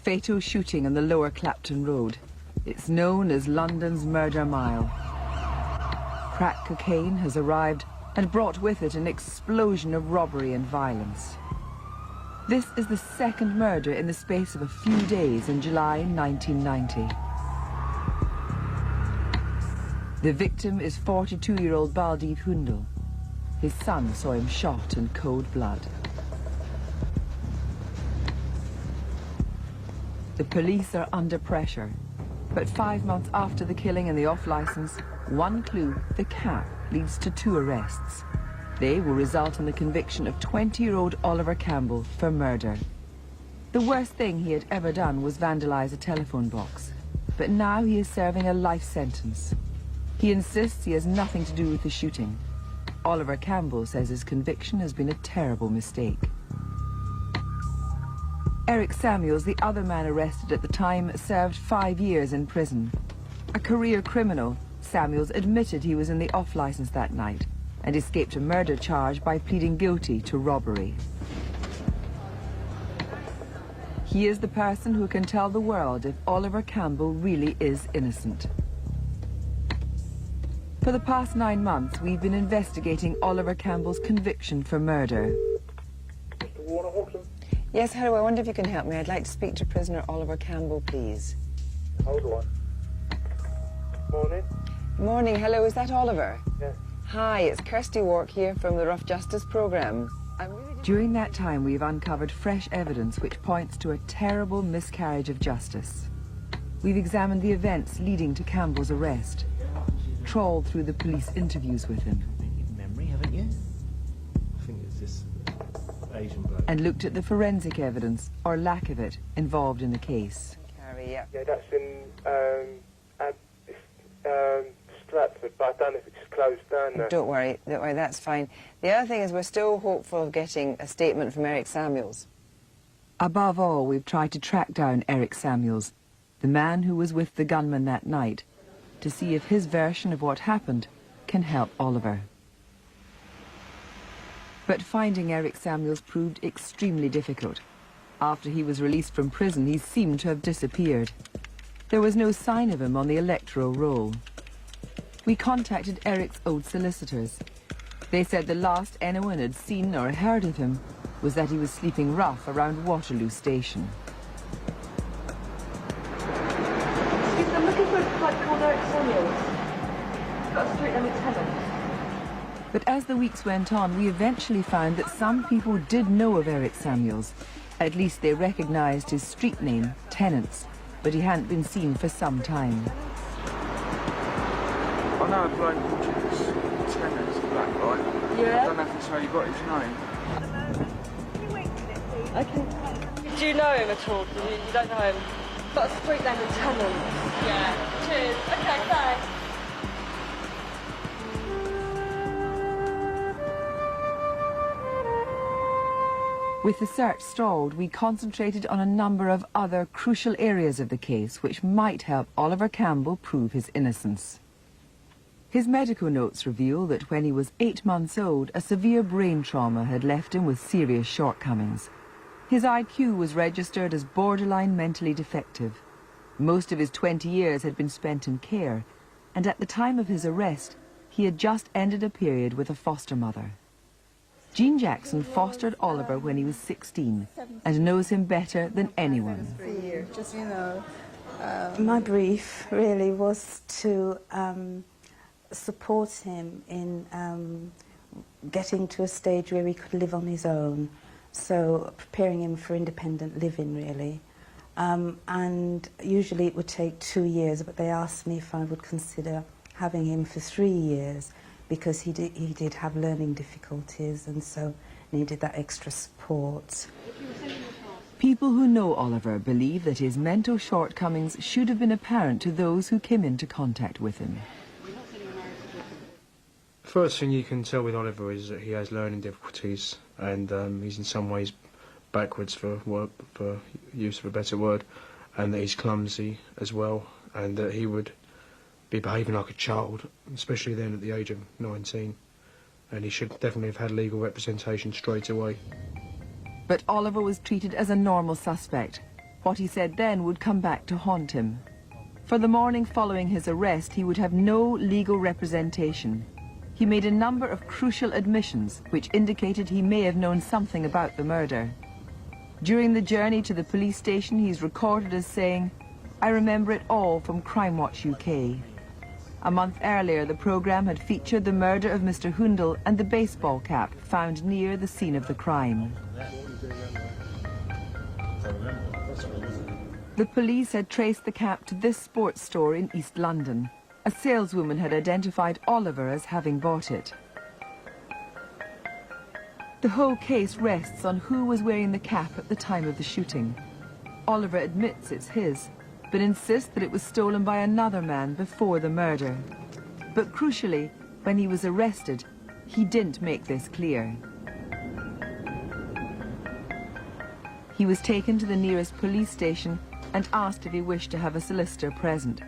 fatal shooting on the Lower Clapton Road. It's known as London's Murder Mile. Crack cocaine has arrived and brought with it an explosion of robbery and violence. This is the second murder in the space of a few days in July 1990. The victim is 42-year-old Baldeep Hundal. His son saw him shot in cold blood. The police are under pressure, but 5 months after the killing and the off-licence, one clue, the cap, leads to 2 arrests. They will result in the conviction of 20-year-old Oliver Campbell for murder. The worst thing he had ever done was vandalise a telephone box, but now he is serving a life sentence. He insists he has nothing to do with the shooting. Oliver Campbell says his conviction has been a terrible mistake. Eric Samuels, the other man arrested at the time, served 5 years in prison. A career criminal, Samuels admitted he was in the off-licence that night and escaped a murder charge by pleading guilty to robbery. He is the person who can tell the world if Oliver Campbell really is innocent. For the past 9 months, we've been investigating Oliver Campbell's conviction for murder. Yes, hello, I wonder if you can help me. I'd like to speak to prisoner Oliver Campbell, please. Hold on. Morning. Morning, hello, is that Oliver? Yes. Hi, it's Kirsty Wark here from the Rough Justice programme. During that time, we've uncovered fresh evidence which points to a terrible miscarriage of justice. We've examined the events leading to Campbell's arrest, trawled through the police interviews with him, memory, haven't you? I think it's this Asian bloke. and looked at the forensic evidence, or lack of it, involved in the case. Yeah. Yeah, that's in Stratford, but I don't know if it's closed down now. Don't worry, that's fine. The other thing is we're still hopeful of getting a statement from Eric Samuels. Above all, we've tried to track down Eric Samuels, the man who was with the gunman that night, to see if his version of what happened can help Oliver. But finding Eric Samuels proved extremely difficult. After he was released from prison, he seemed to have disappeared. There was no sign of him on the electoral roll. We contacted Eric's old solicitors. They said the last anyone had seen or heard of him was that he was sleeping rough around Waterloo Station. I'm looking for a bloke called Eric Samuels. Got a street name of Tenant. But as the weeks went on, we eventually found that some people did know of Eric Samuels. At least they recognised his street name, Tennant's, but he hadn't been seen for some time. I know a bloke called Tennant's, a black guy. Yeah? I don't know if that's how you got his name. Okay. Do you know him at all? You don't know him? Got a street name of Tennant. Yeah. Cheers. Okay, bye. With the search stalled, we concentrated on a number of other crucial areas of the case which might help Oliver Campbell prove his innocence. His medical notes reveal that when he was 8 months old, a severe brain trauma had left him with serious shortcomings. His IQ was registered as borderline mentally defective. Most of his 20 years had been spent in care, and at the time of his arrest, he had just ended a period with a foster mother. Jean Jackson fostered Oliver when he was 16 and knows him better than anyone. Just, my brief really was to support him in getting to a stage where he could live on his own, so preparing him for independent living, really. And usually it would take 2 years, but they asked me if I would consider having him for 3 years, because he did have learning difficulties and so needed that extra support. People who know Oliver believe that his mental shortcomings should have been apparent to those who came into contact with him. First thing you can tell with Oliver is that he has learning difficulties, and he's in some ways backwards, for use of a better word, and that he's clumsy as well, and that he would be behaving like a child, especially then at the age of 19, and he should definitely have had legal representation straight away. But Oliver was treated as a normal suspect, What he said then would come back to haunt him. For the morning following his arrest, he would have no legal representation. He made a number of crucial admissions, which indicated he may have known something about the murder. During the journey to the police station, he's recorded as saying, "I remember it all from Crime Watch UK." A month earlier, the programme had featured the murder of Mr. Hundel and the baseball cap found near the scene of the crime. The police had traced the cap to this sports store in East London. A saleswoman had identified Oliver as having bought it. The whole case rests on who was wearing the cap at the time of the shooting. Oliver admits it's his, but insists that it was stolen by another man before the murder. But crucially, when he was arrested, he didn't make this clear. He was taken to the nearest police station and asked if he wished to have a solicitor present.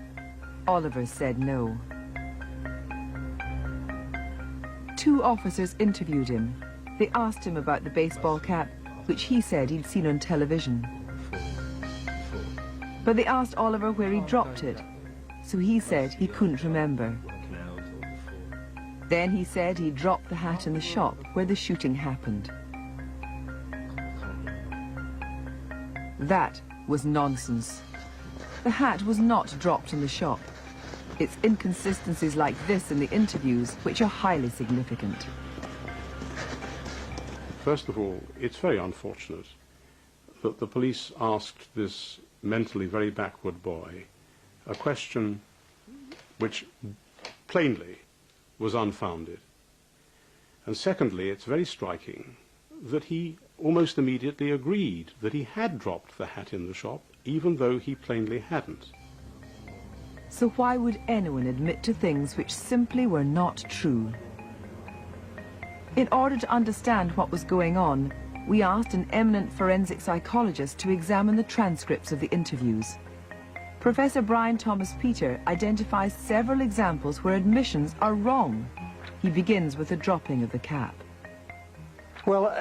Oliver said no. 2 officers interviewed him. They asked him about the baseball cap, which he said he'd seen on television. But they asked Oliver where he dropped it, so he said he couldn't remember. Then he said he dropped the hat in the shop where the shooting happened. That was nonsense. The hat was not dropped in the shop. It's inconsistencies like this in the interviews which are highly significant. First of all, it's very unfortunate that the police asked this mentally very backward boy a question which plainly was unfounded. And secondly, it's very striking that he almost immediately agreed that he had dropped the hat in the shop, even though he plainly hadn't. So why would anyone admit to things which simply were not true? In order to understand what was going on, we asked an eminent forensic psychologist to examine the transcripts of the interviews. Professor Brian Thomas Peter identifies several examples where admissions are wrong. He begins with the dropping of the cap. Well,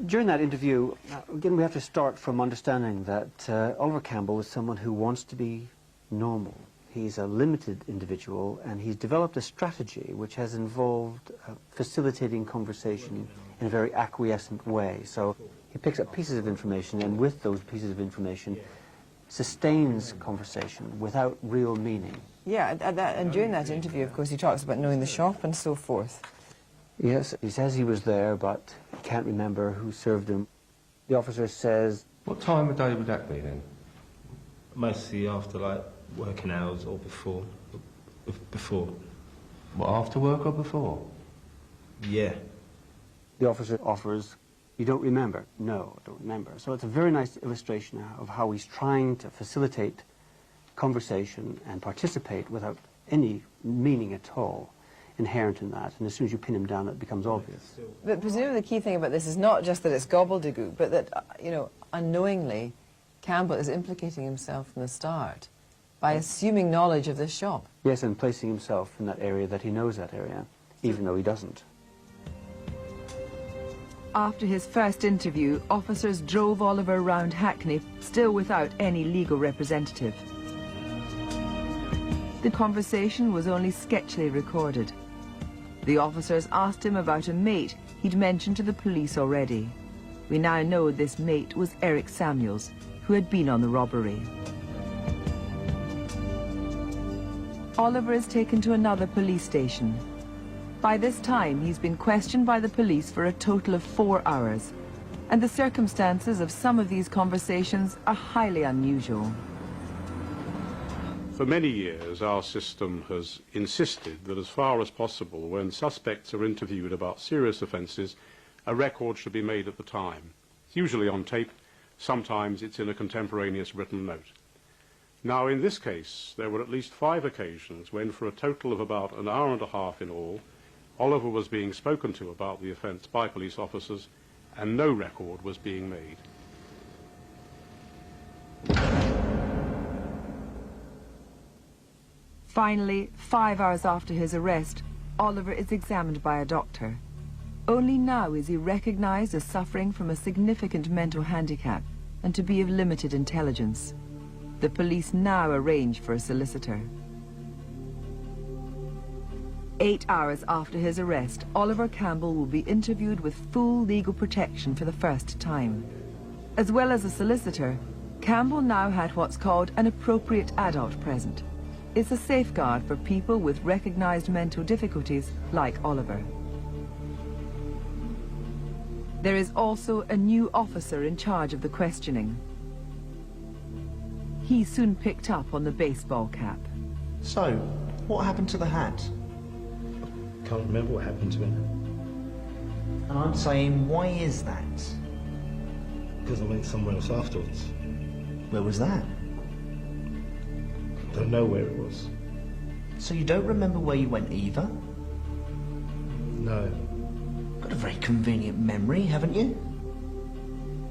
during that interview, again, we have to start from understanding that Oliver Campbell is someone who wants to be normal. He's a limited individual, and he's developed a strategy which has involved facilitating conversation in a very acquiescent way. So he picks up pieces of information, and with those pieces of information, sustains conversation without real meaning. Yeah, and during that interview, of course, he talks about knowing the shop and so forth. Yes, he says he was there, but he can't remember who served him. The officer says... What time of day would that be then? Mostly after, like, working hours or before? Before. What, after work or before? Yeah. The officer offers, "You don't remember?" "No, I don't remember." So it's a very nice illustration of how he's trying to facilitate conversation and participate without any meaning at all inherent in that. And as soon as you pin him down, it becomes obvious. But presumably the key thing about this is not just that it's gobbledygook, but that, you know, unknowingly, Campbell is implicating himself from the start by assuming knowledge of this shop. Yes, and placing himself in that area that he knows that area, even though he doesn't. After his first interview, officers drove Oliver around Hackney, still without any legal representative. The conversation was only sketchily recorded. The officers asked him about a mate he'd mentioned to the police already. We now know this mate was Eric Samuels, who had been on the robbery. Oliver is taken to another police station. By this time, he's been questioned by the police for a total of 4 hours, and the circumstances of some of these conversations are highly unusual. For many years, our system has insisted that as far as possible, when suspects are interviewed about serious offences, a record should be made at the time. It's usually on tape, sometimes it's in a contemporaneous written note. Now, in this case, there were at least 5 occasions when, for a total of about an hour and a half in all, Oliver was being spoken to about the offence by police officers, and no record was being made. Finally, 5 hours after his arrest, Oliver is examined by a doctor. Only now is he recognised as suffering from a significant mental handicap. and to be of limited intelligence. The police now arrange for a solicitor. 8 hours after his arrest, Oliver Campbell will be interviewed with full legal protection for the first time. As well as a solicitor, Campbell now had what's called an appropriate adult present. It's a safeguard for people with recognized mental difficulties like Oliver. There is also a new officer in charge of the questioning. He soon picked up on the baseball cap. So, what happened to the hat? Can't remember what happened to him. And I'm saying, why is that? Because I went somewhere else afterwards. Where was that? Don't know where it was. So you don't remember where you went either? No. Got a very convenient memory, haven't you?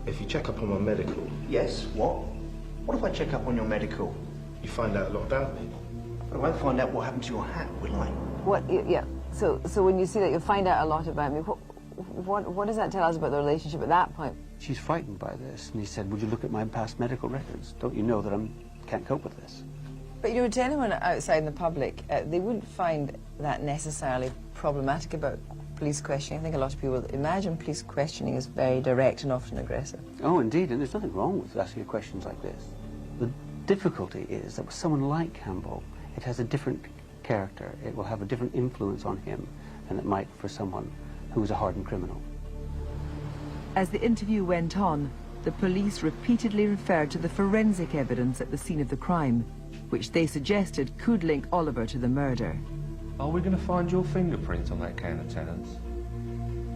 If you check up on my medical, Yes, what? What if I check up on your medical? you find out a lot about me. But I won't find out what happened to your hat, will I? What? Yeah. So when you see that, you'll find out a lot about me. What does that tell us about the relationship at that point? She's frightened by this, and he said, would you look at my past medical records? Don't you know that I can't cope with this? But you know, to anyone outside in the public, they wouldn't find that necessarily problematic about police questioning. I think a lot of people imagine police questioning as very direct and often aggressive. Oh, indeed, and there's nothing wrong with asking questions like this. The difficulty is that with someone like Campbell, it has a different character. It will have a different influence on him than it might for someone who is a hardened criminal. As the interview went on, the police repeatedly referred to the forensic evidence at the scene of the crime, which they suggested could link Oliver to the murder. Are we going to find your fingerprint on that can of Tennant's?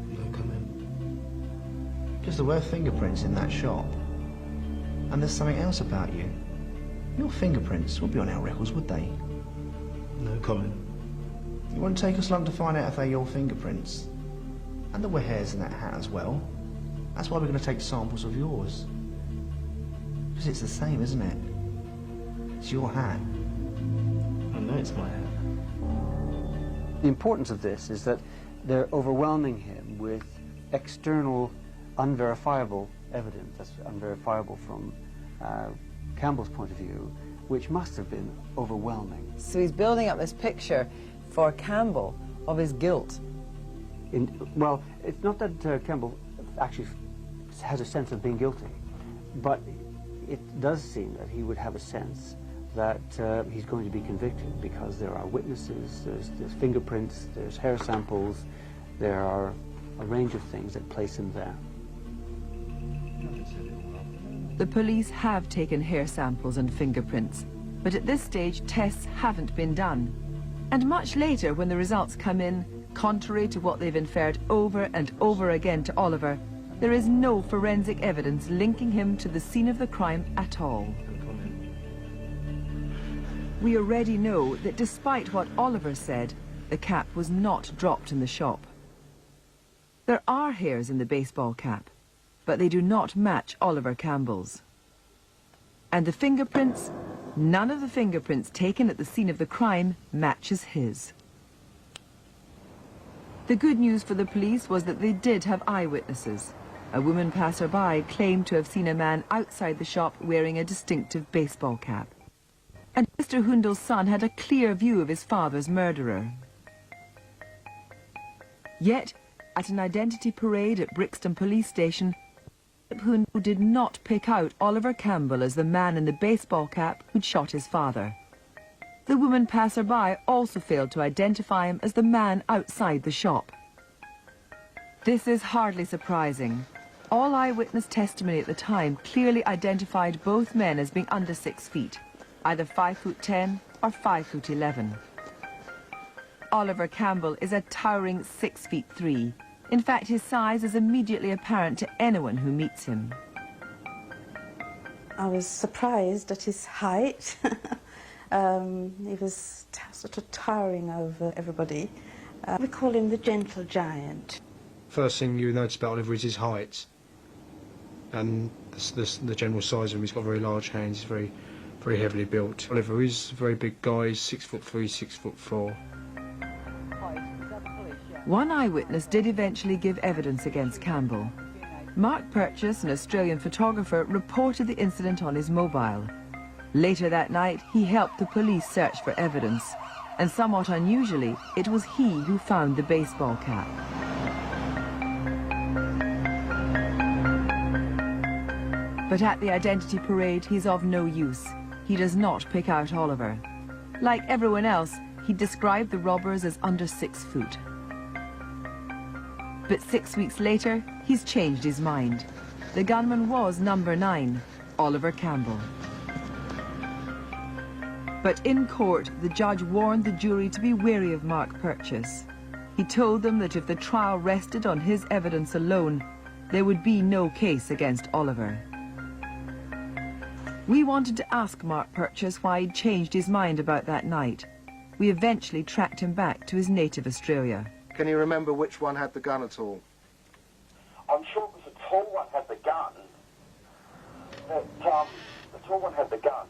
No comment. Because there were fingerprints in that shop. And there's something else about you. Your fingerprints would be on our records, would they? No comment. It wouldn't take us long to find out if they're your fingerprints. And there were hairs in that hat as well. That's why we're going to take samples of yours. Because it's the same, isn't it? It's your hat. I know it's my hat. The importance of this is that they're overwhelming him with external, unverifiable evidence, that's unverifiable from Campbell's point of view, which must have been overwhelming. So he's building up this picture for Campbell of his guilt. Well, it's not that Campbell actually has a sense of being guilty, but it does seem that he would have a sense that he's going to be convicted because there are witnesses, there's fingerprints, there's hair samples, there are a range of things that place him there. The police have taken hair samples and fingerprints, but at this stage tests haven't been done. And much later, when the results come in, contrary to what they've inferred over and over again to Oliver, there is no forensic evidence linking him to the scene of the crime at all. We already know that despite what Oliver said, the cap was not dropped in the shop. There are hairs in the baseball cap, but they do not match Oliver Campbell's. And the fingerprints, none of the fingerprints taken at the scene of the crime matches his. The good news for the police was that they did have eyewitnesses. A woman passerby claimed to have seen a man outside the shop wearing a distinctive baseball cap. And Mr. Hundel's son had a clear view of his father's murderer. Yet, at an identity parade at Brixton Police Station, Hundel did not pick out Oliver Campbell as the man in the baseball cap who'd shot his father. The woman passerby also failed to identify him as the man outside the shop. This is hardly surprising. All eyewitness testimony at the time clearly identified both men as being under 6 feet, either 5'10" or 5'11". Oliver Campbell is a towering 6'3". In fact, his size is immediately apparent to anyone who meets him. I was surprised at his height. He was sort of towering over everybody. We call him the gentle giant. First thing you notice about Oliver is his height and the general size of him. He's got very large hands. He's very heavily built. Oliver is a very big guy. He's 6'3", 6'4". One eyewitness did eventually give evidence against Campbell. Mark Purchase, an Australian photographer, reported the incident on his mobile. Later that night, he helped the police search for evidence, and somewhat unusually, it was he who found the baseball cap. But at the identity parade, he's of no use. He does not pick out Oliver. Like everyone else, he described the robbers as under 6 foot. But 6 weeks later, he's changed his mind. The gunman was number 9, Oliver Campbell. But in court, the judge warned the jury to be wary of Mark Purchase. He told them that if the trial rested on his evidence alone, there would be no case against Oliver. We wanted to ask Mark Purchase why he'd changed his mind about that night. We eventually tracked him back to his native Australia. Can you remember which one had the gun at all? I'm sure it was the tall one had the gun. The tall one had the gun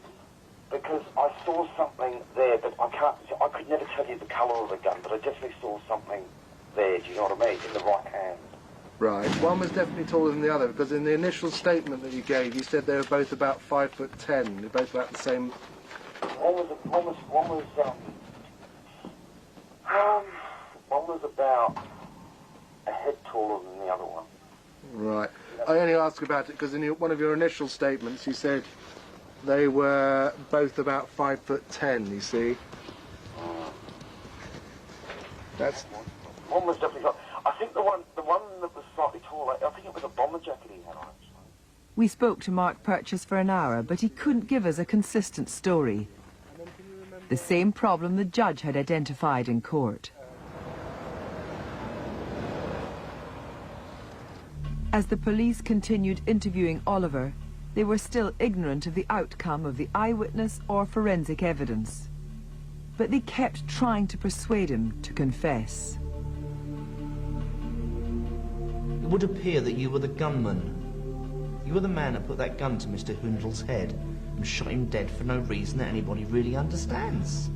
because I saw something there that I could never tell you the colour of the gun, but I definitely saw something there, do you know what I mean, in the right hand. Right. One was definitely taller than the other, because in the initial statement that you gave, you said they were both about 5'10". They're both about the same. One was about a head taller than the other one. Right. I only ask about it because in one of your initial statements you said they were both about 5'10", you see. That's... One was definitely... I think the one that was slightly taller, I think it was a bomber jacket he had on, actually. We spoke to Mark Purchase for an hour, but he couldn't give us a consistent story. The same problem the judge had identified in court. As the police continued interviewing Oliver, they were still ignorant of the outcome of the eyewitness or forensic evidence. But they kept trying to persuade him to confess. It would appear that you were the gunman. You were the man that put that gun to Mr. Hundel's head and shot him dead for no reason that anybody really understands.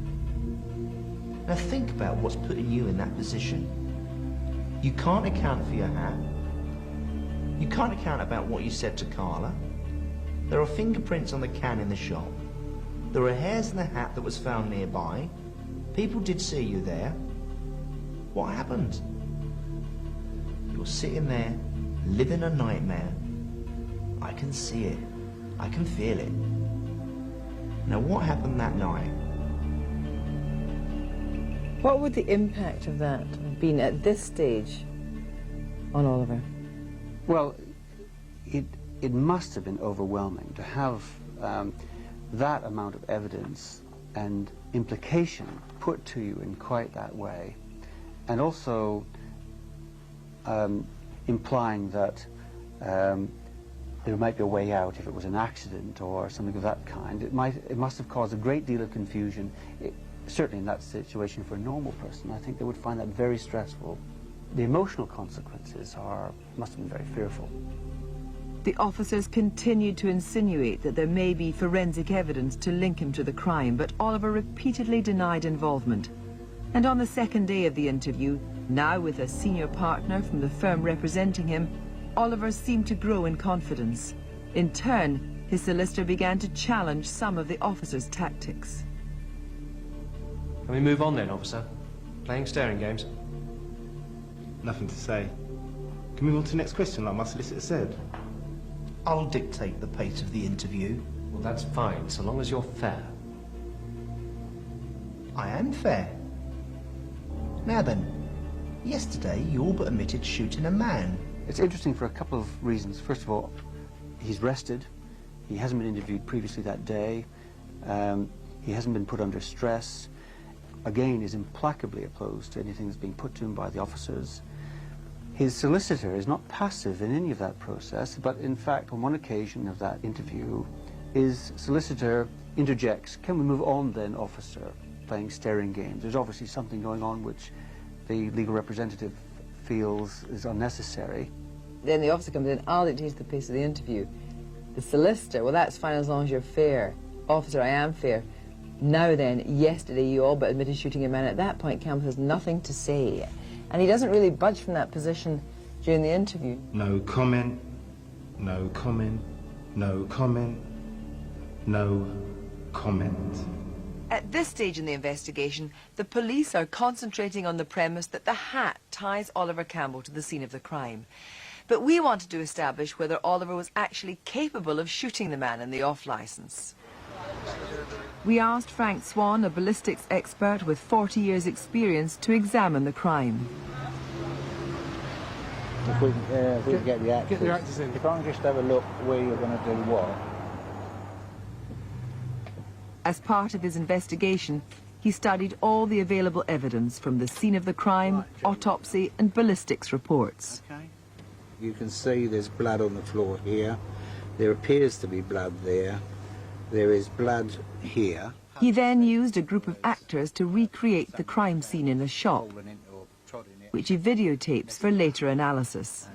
Now think about what's putting you in that position. You can't account for your hat. You can't account about what you said to Carla. There are fingerprints on the can in the shop. There are hairs in the hat that was found nearby. People did see you there. What happened? You're sitting there, living a nightmare. I can see it. I can feel it. Now, what happened that night? What would the impact of that have been at this stage on Oliver? Well, it must have been overwhelming to have that amount of evidence and implication put to you in quite that way, and also implying that there might be a way out if it was an accident or something of that kind. It must have caused a great deal of confusion, certainly in that situation for a normal person. I think they would find that very stressful. The emotional consequences must have been very fearful. The officers continued to insinuate that there may be forensic evidence to link him to the crime, but Oliver repeatedly denied involvement. And on the second day of the interview, now with a senior partner from the firm representing him, Oliver seemed to grow in confidence. In turn, his solicitor began to challenge some of the officers' tactics. Can we move on then, officer? Playing staring games? Nothing to say. Can we move on to the next question, like my solicitor said? I'll dictate the pace of the interview. Well, that's fine, so long as you're fair. I am fair. Now then, yesterday you all but admitted shooting a man. It's interesting for a couple of reasons. First of all, he's rested. He hasn't been interviewed previously that day. He hasn't been put under stress. Again, is implacably opposed to anything that's being put to him by the officers. His solicitor is not passive in any of that process, but in fact, on one occasion of that interview, his solicitor interjects, "Can we move on then, officer?" playing staring games. There's obviously something going on which the legal representative feels is unnecessary. Then the officer comes in, "I'll dictate the pace of the interview." The solicitor, "Well, that's fine as long as you're fair." "Officer, I am fair." Now then, yesterday you all but admitted shooting a man. At that point, Campbell has nothing to say. And he doesn't really budge from that position during the interview. No comment, No comment. No comment. No comment. At this stage in the investigation, the police are concentrating on the premise that the hat ties Oliver Campbell to the scene of the crime. But we wanted to establish whether Oliver was actually capable of shooting the man in the off-licence. We asked Frank Swan, a ballistics expert with 40 years' experience, to examine the crime. If we can get the actors in. If I can just have a look where you're going to do what. As part of his investigation, he studied all the available evidence from the scene of the crime, autopsy and ballistics reports. Okay. You can see there's blood on the floor here. There appears to be blood there. There is blood here. He then used a group of actors to recreate the crime scene in a shop, which he videotapes for later analysis.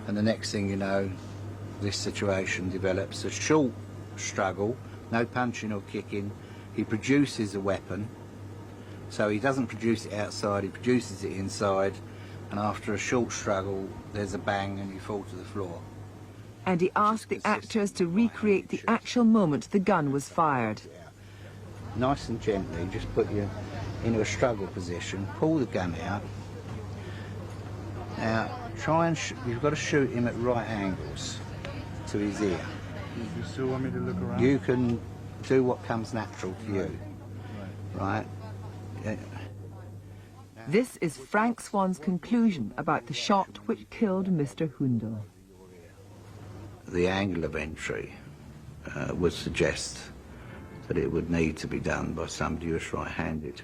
And the next thing you know, this situation develops a short struggle, no punching or kicking. He produces a weapon, so he doesn't produce it outside, he produces it inside, and after a short struggle, there's a bang and you fall to the floor. And he asked the actors to recreate the actual moment the gun was fired. Nice and gently, just put you into a struggle position, pull the gun out. Now, try and you've got to shoot him at right angles to his ear. You still want me to look around? You can do what comes natural to you, right? This is Frank Swan's conclusion about the shot which killed Mr. Hundel. The angle of entry would suggest that it would need to be done by somebody who's right-handed.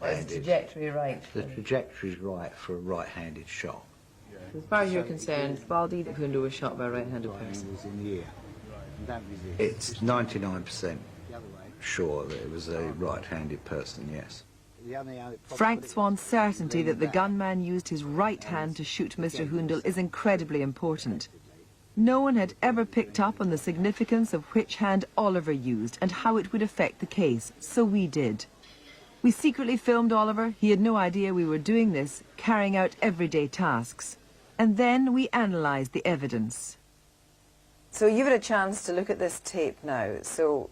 Is the trajectory right? The trajectory is right for a right-handed shot. As far as you're concerned, Baldy Hundel was shot by a right-handed person. Was in the ear. It's 99% sure that it was a right-handed person, yes. Frank Swan's certainty that the gunman used his right hand to shoot Mr. Hundel is incredibly important. No one had ever picked up on the significance of which hand Oliver used and how it would affect the case, so we did. We secretly filmed Oliver. He had no idea we were doing this, carrying out everyday tasks. And then we analysed the evidence. So you've had a chance to look at this tape now. So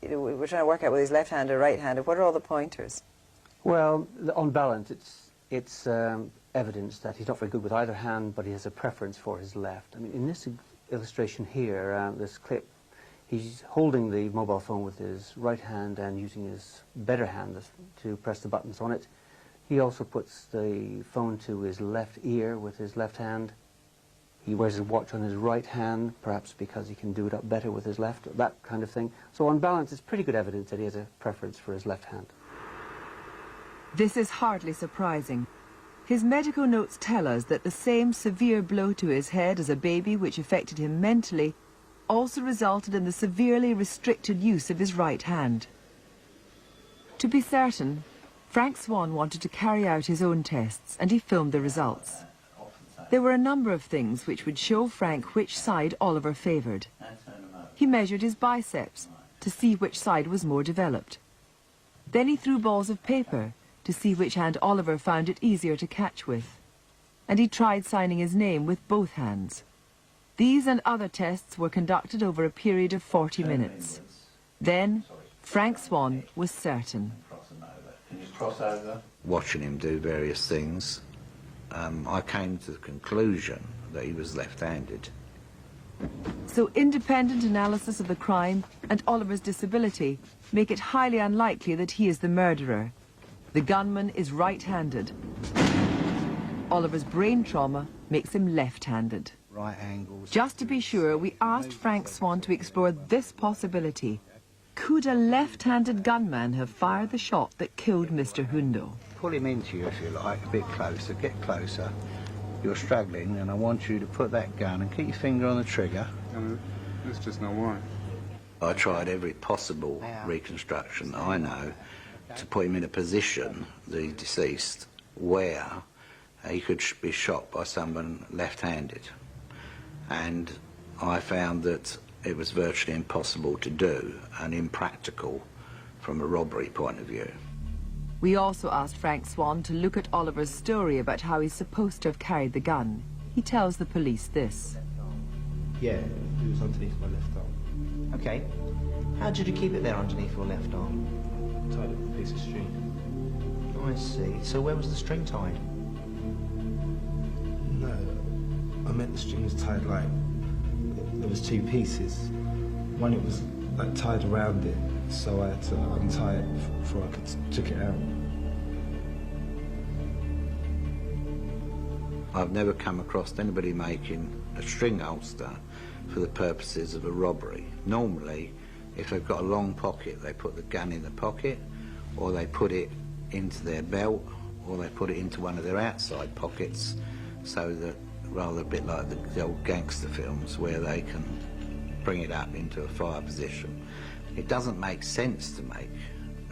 we're trying to work out whether he's left-handed or right-handed. What are all the pointers? Well, on balance, it's evidence that he's not very good with either hand, but he has a preference for his left. I mean, in this illustration here, this clip, he's holding the mobile phone with his right hand and using his better hand to press the buttons on it. He also puts the phone to his left ear with his left hand. He wears his watch on his right hand, perhaps because he can do it up better with his left, that kind of thing. So on balance, it's pretty good evidence that he has a preference for his left hand. This is hardly surprising. His medical notes tell us that the same severe blow to his head as a baby which affected him mentally also resulted in the severely restricted use of his right hand. To be certain, Frank Swan wanted to carry out his own tests, and he filmed the results. There were a number of things which would show Frank which side Oliver favoured. He measured his biceps to see which side was more developed. Then he threw balls of paper to see which hand Oliver found it easier to catch with. And he tried signing his name with both hands. These and other tests were conducted over a period of 40 minutes. Then, Frank Swan was certain. Watching him do various things, I came to the conclusion that he was left-handed. So independent analysis of the crime and Oliver's disability make it highly unlikely that he is the murderer. The gunman is right-handed. Oliver's brain trauma makes him left-handed. Right angles. Just to be sure, we asked Frank Swan to explore this possibility. Could a left-handed gunman have fired the shot that killed Mr. Hundel? Pull him into you, if you like, a bit closer, get closer. You're struggling, and I want you to put that gun and keep your finger on the trigger. That's just not right. I tried every possible reconstruction that I know to put him in a position, the deceased, where he could be shot by someone left-handed. And I found that it was virtually impossible to do and impractical from a robbery point of view. We also asked Frank Swan to look at Oliver's story about how he's supposed to have carried the gun. He tells the police this. Yeah, it was underneath my left arm. Okay. How did you keep it there underneath your left arm? Tied up with a piece of string. I see. So where was the string tied? No, I meant the string was tied like... There was two pieces. One, it was like tied around it, so I had to untie it before I could took it out. I've never come across anybody making a string holster for the purposes of a robbery. Normally, if they've got a long pocket, they put the gun in the pocket, or they put it into their belt, or they put it into one of their outside pockets, so that, rather a bit like the old gangster films, where they can bring it up into a fire position. It doesn't make sense to make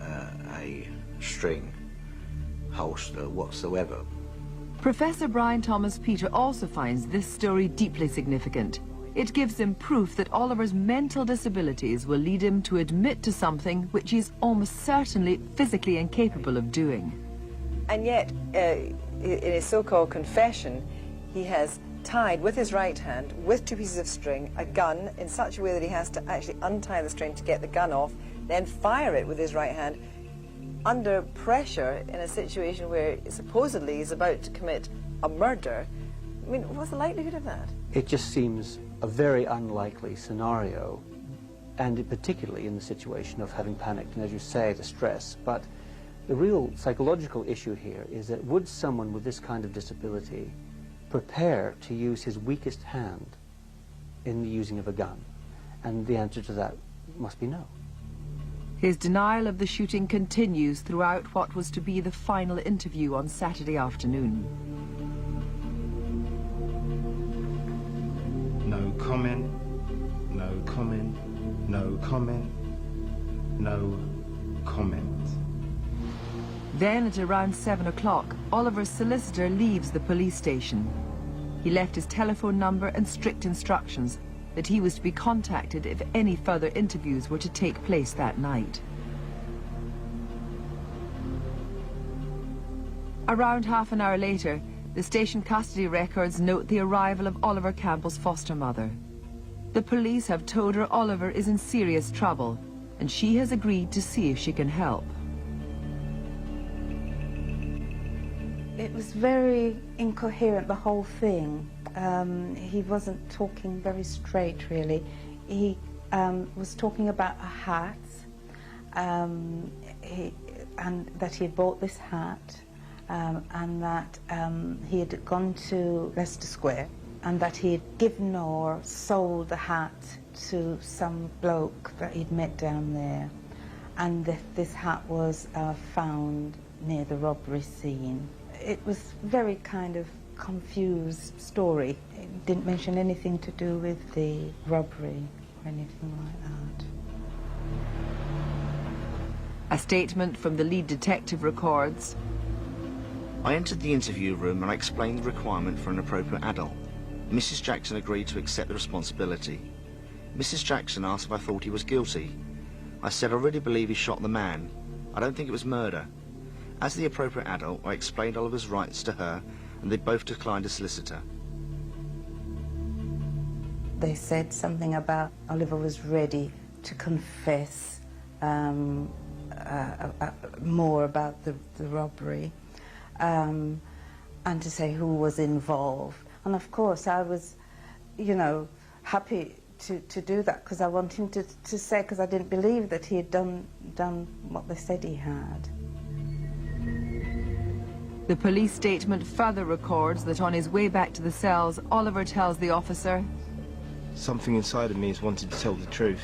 a string holster whatsoever. Professor Brian Thomas Peter also finds this story deeply significant. It gives him proof that Oliver's mental disabilities will lead him to admit to something which he is almost certainly physically incapable of doing. And yet, in his so-called confession, he has tied with his right hand, with two pieces of string, a gun in such a way that he has to actually untie the string to get the gun off, then fire it with his right hand, under pressure in a situation where supposedly he's about to commit a murder. I mean, what's the likelihood of that? It just seems a very unlikely scenario, and particularly in the situation of having panicked and, as you say, the stress. But the real psychological issue here is that would someone with this kind of disability prepare to use his weakest hand in the using of a gun? And the answer to that must be no. His denial of the shooting continues throughout what was to be the final interview on Saturday afternoon. No comment, no comment, no comment, no comment. Then at around 7 o'clock, Oliver's solicitor leaves the police station. He left his telephone number and strict instructions that he was to be contacted if any further interviews were to take place that night. Around half an hour later, the station custody records note the arrival of Oliver Campbell's foster mother. The police have told her Oliver is in serious trouble, and she has agreed to see if she can help. It was very incoherent, the whole thing. He wasn't talking very straight, really. He was talking about a hat, and that he had bought this hat, and that he had gone to Leicester Square, and that he had given or sold the hat to some bloke that he'd met down there, and that this hat was found near the robbery scene. It was very kind of confused story. It didn't mention anything to do with the robbery or anything like that. A statement from the lead detective records, I entered the interview room and I explained the requirement for an appropriate adult. Mrs. Jackson agreed to accept the responsibility. Mrs. Jackson asked if I thought he was guilty. I said I really believe he shot the man. I don't think it was murder. As the appropriate adult, I explained Oliver's rights to her, and they both declined a solicitor. They said something about Oliver was ready to confess more about the robbery, and to say who was involved. And of course I was, you know, happy to do that, because I wanted him to say, because I didn't believe that he had done what they said he had. The police statement further records that on his way back to the cells, Oliver tells the officer, Something inside of me is wanting to tell the truth.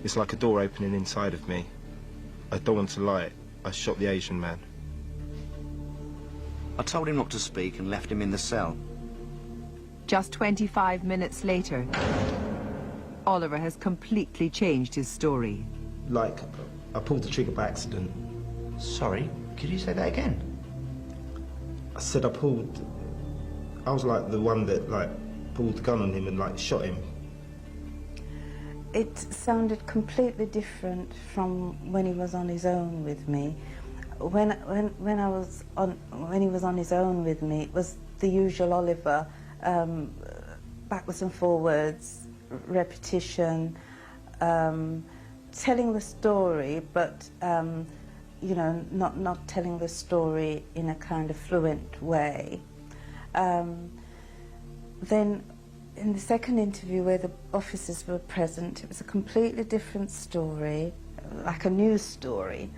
It's like a door opening inside of me. I don't want to lie. I shot the Asian man. I told him not to speak and left him in the cell. Just 25 minutes later, Oliver has completely changed his story. Like, I pulled the trigger by accident. Sorry, could you say that again? I said I was like the one that like pulled the gun on him and like shot him. It sounded completely different from when he was on his own with me. When he was on his own with me, it was the usual Oliver, backwards and forwards, repetition, telling the story, but you know, not telling the story in a kind of fluent way. Then in the second interview where the officers were present, it was a completely different story, like a news story,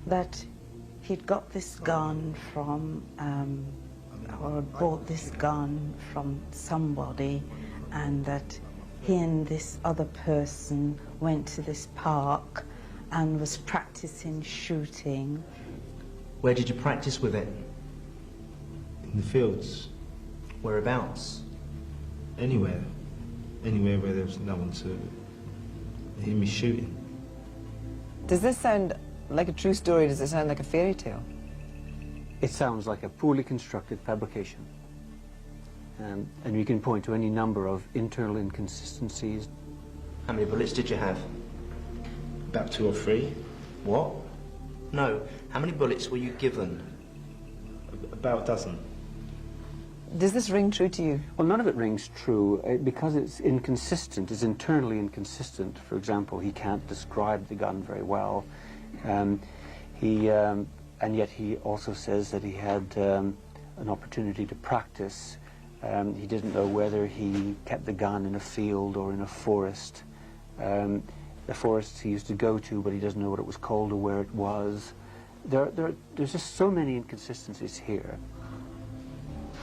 that he'd got this gun from, or bought this gun from somebody, and that he and this other person went to this park and was practicing shooting. Where did you practice with it? In the fields. Whereabouts? Anywhere. Anywhere where there was no one to hear me shooting. Does this sound like a true story? Does it sound like a fairy tale? It sounds like a poorly constructed fabrication. And you can point to any number of internal inconsistencies. How many bullets did you have? About 2 or 3. What? No. How many bullets were you given? About a dozen. Does this ring true to you? Well, none of it rings true because it's inconsistent, it's internally inconsistent. For example, he can't describe the gun very well. And yet he also says that he had an opportunity to practice. He didn't know whether he kept the gun in a field or in a forest. The forests he used to go to, but he doesn't know what it was called or where it was. There's just so many inconsistencies here.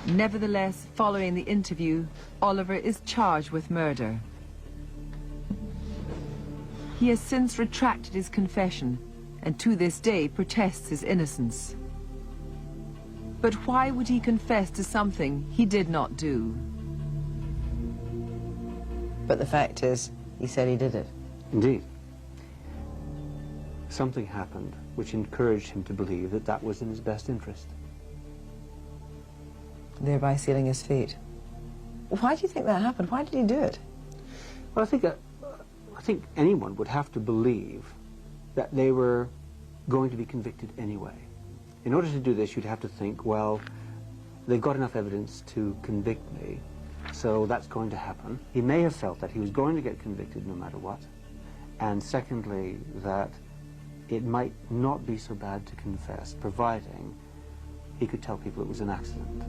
Nevertheless, following the interview, Oliver is charged with murder. He has since retracted his confession and to this day protests his innocence. But why would he confess to something he did not do? But the fact is, he said he did it. Indeed. Something happened which encouraged him to believe that that was in his best interest. Thereby sealing his fate. Why do you think that happened? Why did he do it? Well, I think anyone would have to believe that they were going to be convicted anyway. In order to do this, you'd have to think, well, they've got enough evidence to convict me, so that's going to happen. He may have felt that he was going to get convicted no matter what. And secondly, that it might not be so bad to confess, providing he could tell people it was an accident.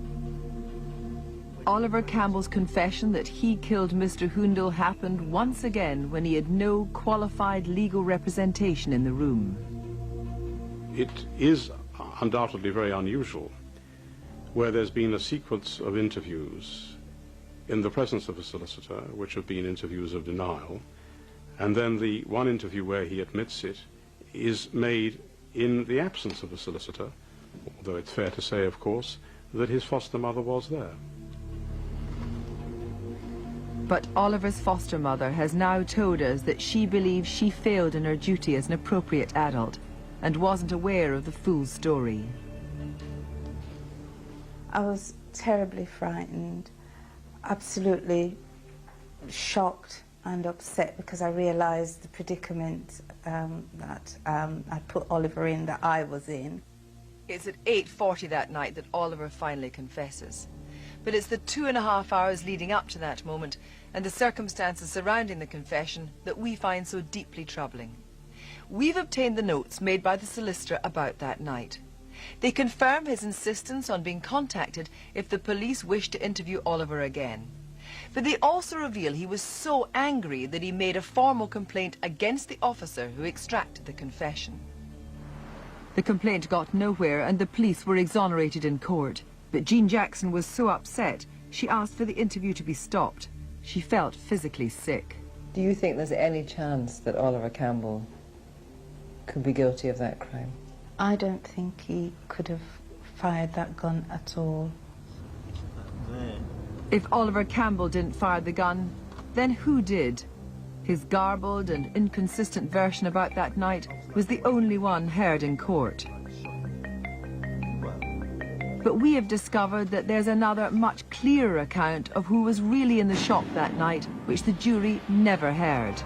Oliver Campbell's confession that he killed Mr. Hoondle happened once again when he had no qualified legal representation in the room. It is undoubtedly very unusual where there's been a sequence of interviews in the presence of a solicitor, which have been interviews of denial, and then the one interview where he admits it is made in the absence of a solicitor, although it's fair to say, of course, that his foster mother was there. But Oliver's foster mother has now told us that she believes she failed in her duty as an appropriate adult and wasn't aware of the full story. I was terribly frightened, absolutely shocked and upset because I realised the predicament that I put Oliver in, that I was in. It's at 8:40 that night that Oliver finally confesses. But it's the 2.5 hours leading up to that moment and the circumstances surrounding the confession that we find so deeply troubling. We've obtained the notes made by the solicitor about that night. They confirm his insistence on being contacted if the police wish to interview Oliver again. But they also reveal he was so angry that he made a formal complaint against the officer who extracted the confession. The complaint got nowhere and the police were exonerated in court. But Jean Jackson was so upset, she asked for the interview to be stopped. She felt physically sick. Do you think there's any chance that Oliver Campbell could be guilty of that crime? I don't think he could have fired that gun at all. If Oliver Campbell didn't fire the gun, then who did? His garbled and inconsistent version about that night was the only one heard in court. But we have discovered that there's another, much clearer account of who was really in the shop that night, which the jury never heard.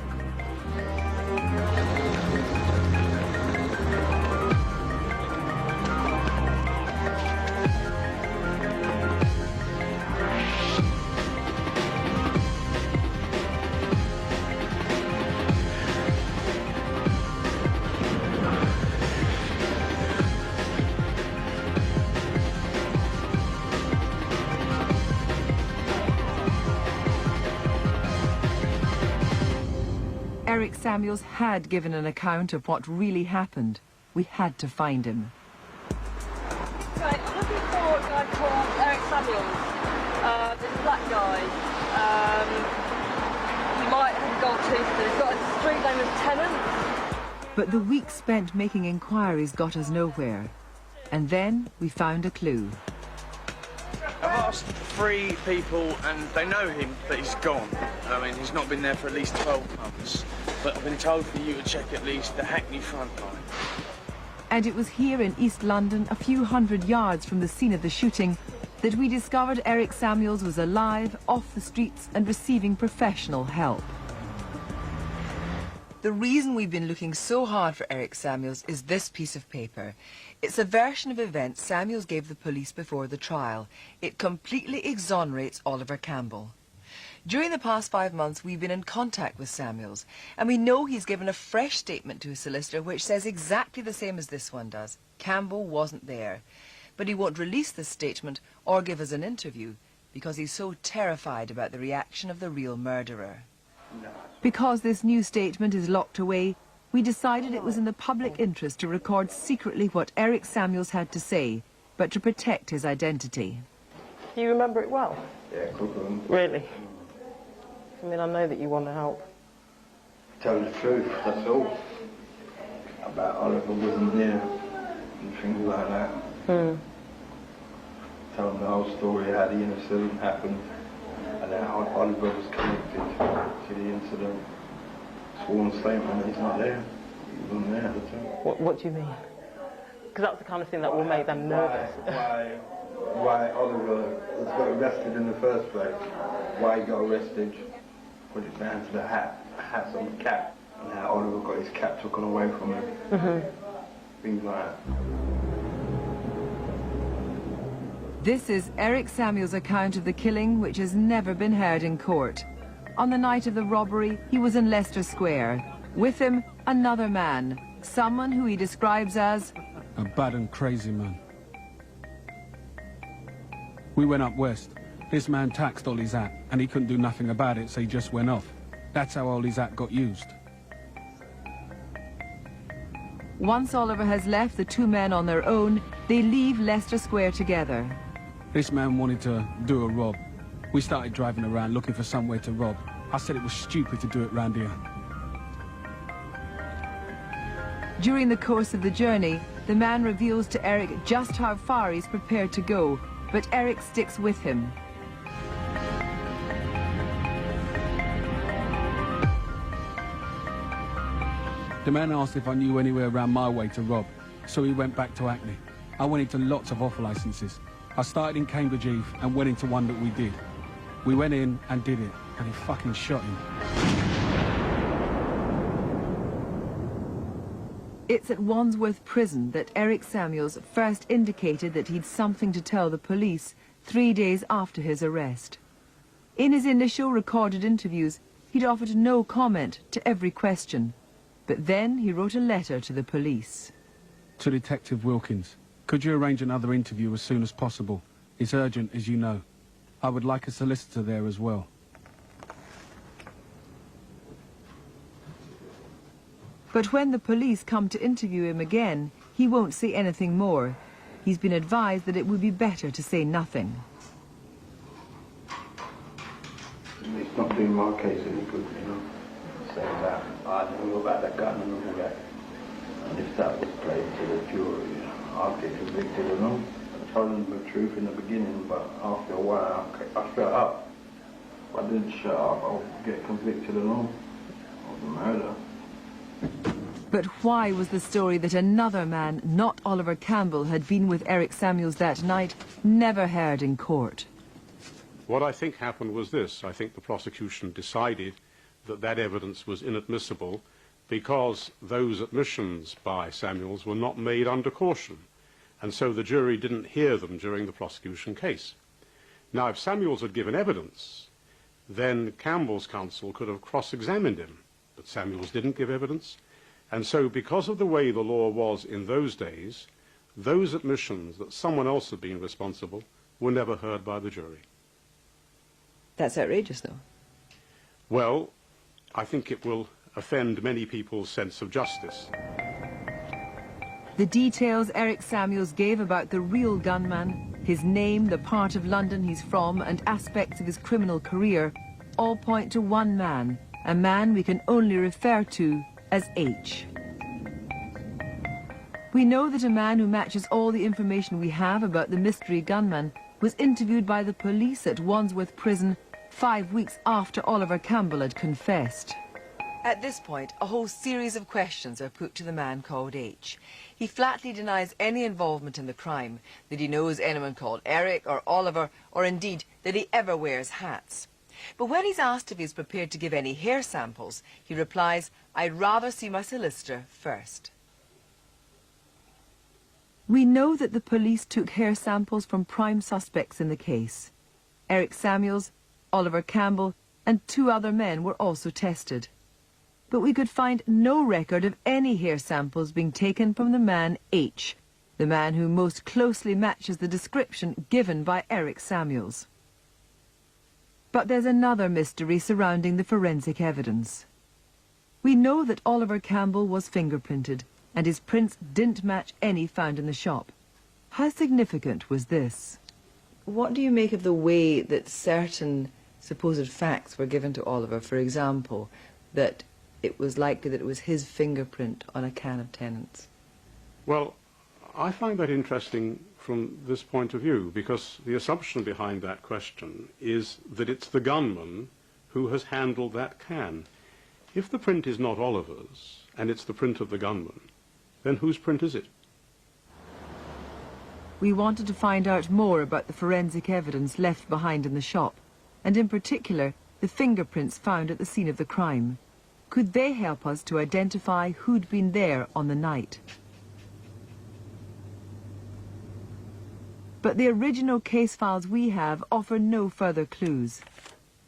Eric Samuels had given an account of what really happened. We had to find him. Right, I'm looking for a guy called Eric Samuels. This black guy. He might have gold teeth, but he's got a street name of Tennant. But the weeks spent making inquiries got us nowhere. And then we found a clue. I've asked 3 people and they know him, but he's gone. I mean, he's not been there for at least 12 months. But I've been told for you to check at least the Hackney front line. And it was here in East London, a few hundred yards from the scene of the shooting, that we discovered Eric Samuels was alive, off the streets and receiving professional help. The reason we've been looking so hard for Eric Samuels is this piece of paper. It's a version of events Samuels gave the police before the trial. It completely exonerates Oliver Campbell. During the past 5 months, we've been in contact with Samuels, and we know he's given a fresh statement to his solicitor which says exactly the same as this one does. Campbell wasn't there. But he won't release this statement or give us an interview because he's so terrified about the reaction of the real murderer. Because this new statement is locked away, we decided it was in the public interest to record secretly what Eric Samuels had to say, but to protect his identity. Do you remember it well? Yeah, Really? I mean, I know that you want to help. Tell the truth, that's all. About Oliver wasn't there and things like that. Tell them the whole story, how the incident happened and how Oliver was connected to the incident. Sworn statement that he's not there. He wasn't there at the time. What do you mean? Because that's the kind of thing that will make them nervous. Why Oliver was got arrested in the first place. Why he got arrested. Put it down to the hats on the cap, and how Oliver got his cap taken away from him. Things like that. This is Eric Samuels' account of the killing, which has never been heard in court. On the night of the robbery, he was in Leicester Square. With him, another man, someone who he describes as a bad and crazy man. We went up west. This man taxed Ollie's hat, and he couldn't do nothing about it, so he just went off. That's how Ollie's hat got used. Once Oliver has left the 2 men on their own, they leave Leicester Square together. This man wanted to do a rob. We started driving around looking for somewhere to rob. I said it was stupid to do it round here. During the course of the journey, the man reveals to Eric just how far he's prepared to go, but Eric sticks with him. The man asked if I knew anywhere around my way to rob, so he went back to Hackney. I went into lots of off-licences. I started in Cambridge Eve and went into one that we did. We went in and did it, and he fucking shot him. It's at Wandsworth Prison that Eric Samuels first indicated that he'd something to tell the police 3 days after his arrest. In his initial recorded interviews, he'd offered no comment to every question. But then he wrote a letter to the police. To Detective Wilkins, could you arrange another interview as soon as possible? It's urgent, as you know. I would like a solicitor there as well. But when the police come to interview him again, he won't say anything more. He's been advised that it would be better to say nothing. It's not doing my case any good, you know. Saying that I knew about that gun and all that. And if that was played to the jury, I'd get convicted and all. I told them the truth in the beginning, but after a while I shut up. If I didn't shut up, I'll get convicted and all of the murder. But why was the story that another man, not Oliver Campbell, had been with Eric Samuels that night never heard in court? What I think happened was this. I think the prosecution decided that that evidence was inadmissible because those admissions by Samuels were not made under caution, and so the jury didn't hear them during the prosecution case. Now, if Samuels had given evidence, then Campbell's counsel could have cross-examined him, but Samuels didn't give evidence, and so because of the way the law was in those days, those admissions that someone else had been responsible were never heard by the jury. That's outrageous, though. Well, I think it will offend many people's sense of justice. The details Eric Samuels gave about the real gunman, his name, the part of London he's from, and aspects of his criminal career all point to one man, a man we can only refer to as H. We know that a man who matches all the information we have about the mystery gunman was interviewed by the police at Wandsworth Prison 5 weeks after Oliver Campbell had confessed. At this point, a whole series of questions are put to the man called H. He flatly denies any involvement in the crime, that he knows anyone called Eric or Oliver, or indeed that he ever wears hats. But when he's asked if he's prepared to give any hair samples, he replies, "I'd rather see my solicitor first." We know that the police took hair samples from prime suspects in the case. Eric Samuels, Oliver Campbell, and 2 other men were also tested. But we could find no record of any hair samples being taken from the man H, the man who most closely matches the description given by Eric Samuels. But there's another mystery surrounding the forensic evidence. We know that Oliver Campbell was fingerprinted, and his prints didn't match any found in the shop. How significant was this? What do you make of the way that certain supposed facts were given to Oliver? For example, that it was likely that it was his fingerprint on a can of Tennant's. Well, I find that interesting from this point of view, because the assumption behind that question is that it's the gunman who has handled that can. If the print is not Oliver's, and it's the print of the gunman, then whose print is it? We wanted to find out more about the forensic evidence left behind in the shop, and in particular, the fingerprints found at the scene of the crime. Could they help us to identify who'd been there on the night? But the original case files we have offer no further clues.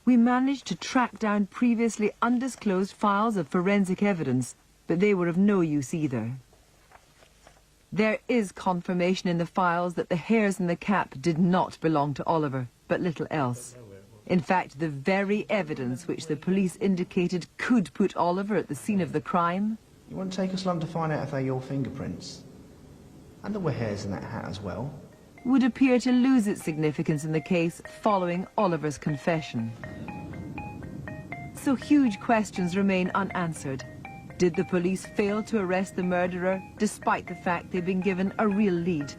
We managed to track down previously undisclosed files of forensic evidence, but they were of no use either. There is confirmation in the files that the hairs in the cap did not belong to Oliver, but little else. In fact, the very evidence which the police indicated could put Oliver at the scene of the crime... It wouldn't take us long to find out if they're your fingerprints. And there were hairs in that hat as well. ...would appear to lose its significance in the case following Oliver's confession. So huge questions remain unanswered. Did the police fail to arrest the murderer despite the fact they'd been given a real lead?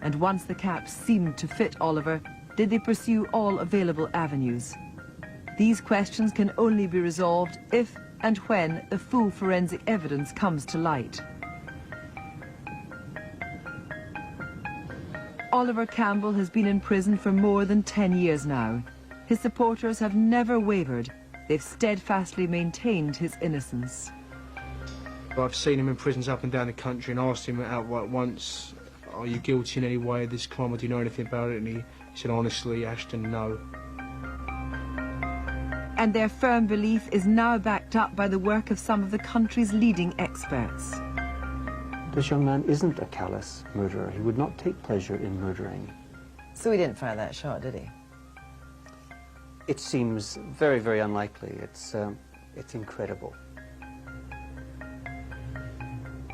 And once the cap seemed to fit Oliver, did they pursue all available avenues? These questions can only be resolved if and when the full forensic evidence comes to light. Oliver Campbell has been in prison for more than 10 years now. His supporters have never wavered. They've steadfastly maintained his innocence. But I've seen him in prisons up and down the country and asked him outright once, "Are you guilty in any way of this crime, or do you know anything about it?" And he said honestly, "Ashton, no." And their firm belief is now backed up by the work of some of the country's leading experts. This young man isn't a callous murderer. He would not take pleasure in murdering. So he didn't fire that shot, did he? It seems very, very unlikely. It's incredible.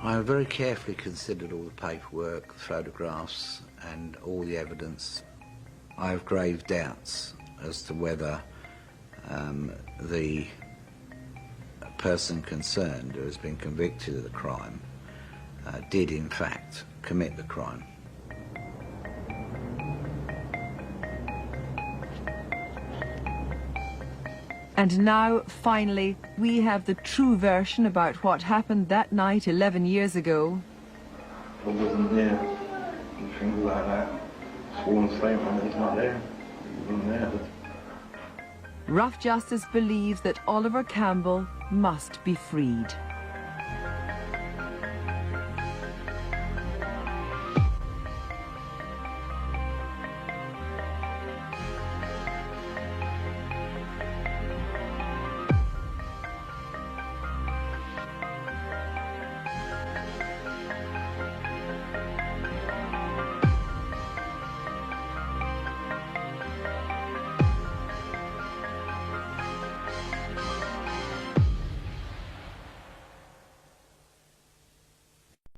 I have very carefully considered all the paperwork, the photographs and all the evidence. I have grave doubts as to whether the person concerned who has been convicted of the crime did in fact commit the crime. And now, finally, we have the true version about what happened that night 11 years ago. I wasn't there, and things like that. Sworn statement, it's not there. He wasn't there. Rough Justice believes that Oliver Campbell must be freed.